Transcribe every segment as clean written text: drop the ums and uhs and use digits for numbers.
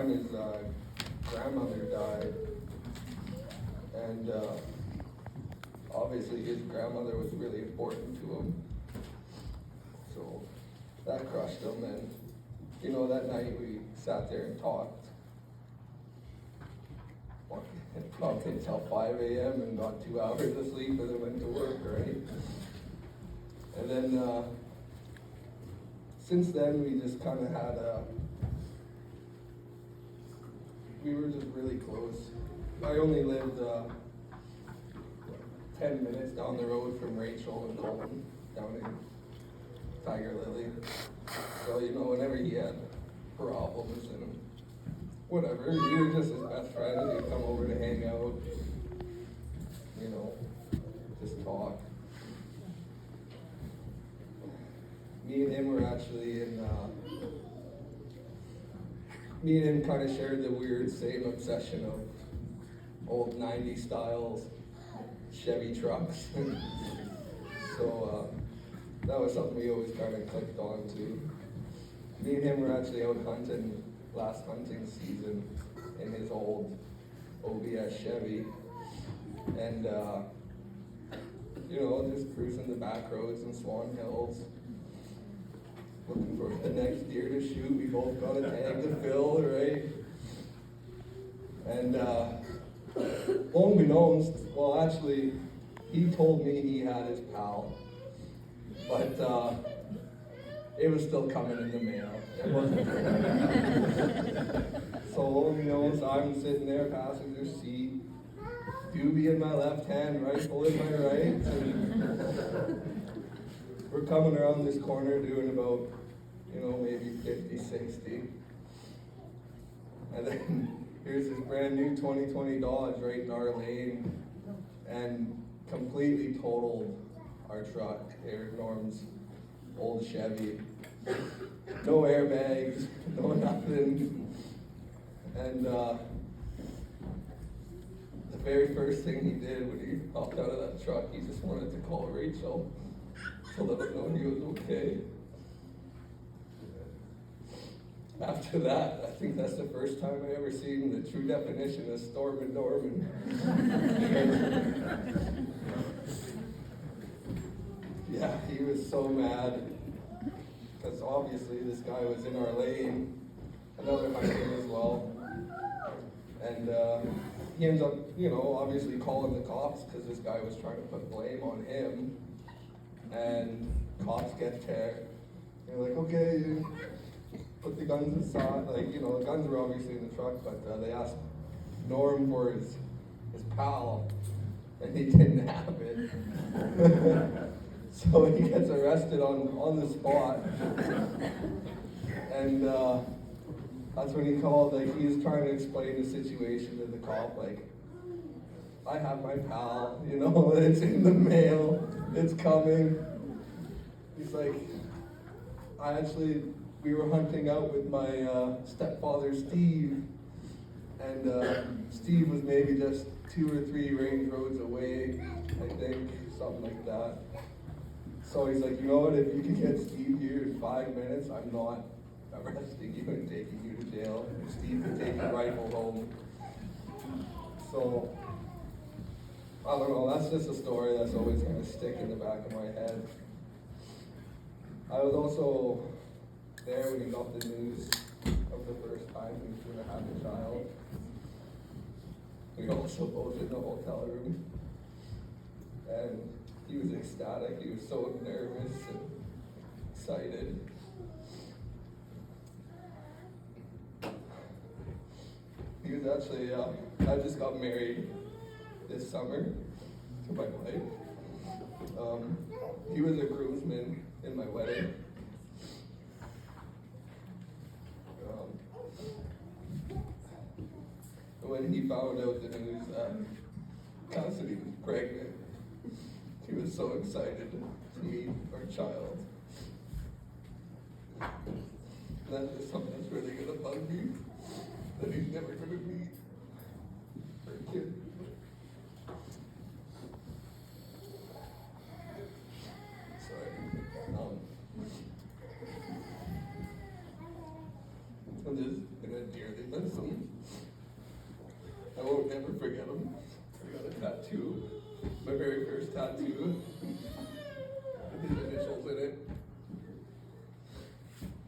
time his grandmother died, and obviously his grandmother was really important to him. So that crushed him, and that night we sat there and talked. Talked until 5 a.m. and got 2 hours of sleep and then went to work, right? And then since then we just kind of had we were just really close. I only lived 10 minutes down the road from Rachel and Colton down in Tiger Lily. So, whenever he had problems and whatever, we were just his best friends. He'd come over to hang out, just talk. Me and him were actually me and him kind of shared the weird same obsession of old 90s styles Chevy trucks. So that was something we always kind of clicked on too. Me and him were actually out hunting last hunting season in his old OBS Chevy, and just cruising the back roads in Swan Hills, looking for the next deer to shoot. We both got a tag to fill, right? And unbeknownst, well, actually, he told me he had his pal, but it was still coming in the mail. It wasn't. So unbeknownst, I'm sitting there, passenger seat, doobie in my left hand, rifle in my right, and we're coming around this corner doing about, maybe 50, 60. And then here's this brand new 2020 Dodge right in our lane and completely totaled our truck, Eric Norm's old Chevy. No airbags, no nothing. And the very first thing he did when he hopped out of that truck, he just wanted to call Rachel to let her know he was okay. After that, I think that's the first time I ever seen the true definition of Storm and Norman. Yeah, he was so mad because obviously this guy was in our lane, another hunter as well, and he ends up, obviously calling the cops because this guy was trying to put blame on him, and cops get there. They're like, okay, put the guns aside. The guns were obviously in the truck, but they asked Norm for his pal, and he didn't have it. So he gets arrested on the spot, and that's when he called. He was trying to explain the situation to the cop, I have my pal, it's in the mail, it's coming. He's like, we were hunting out with my stepfather, Steve, and Steve was maybe just 2 or 3 range roads away, I think, something like that. So he's like, you know what, if you can get Steve here in 5 minutes, I'm not arresting you and taking you to jail. Steve can take your rifle home. So, I don't know, that's just a story that's always going to stick in the back of my head. I was also there when he got the news of the first time he was going to have a child. We were also both in the hotel room, and he was ecstatic. He was so nervous and excited. He was actually, I just got married this summer to my wife. He was a groomsman in my wedding. When he found out the news that Cassidy was pregnant, he was so excited to meet our child. That is something that's really gonna bug me, that he's never gonna meet our kid. Sorry. I'm just gonna dearly miss him. I won't never forget him. I got a tattoo, my very first tattoo, with his initials in it.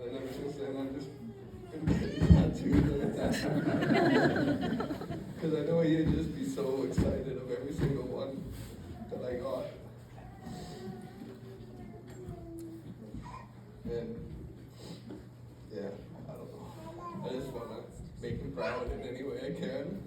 And ever since then, I'm just been getting tattoos on a tattoo. Because I know he'd just be so excited of every single one that I got. And yeah, I don't know. I just want to make him proud in any way I can.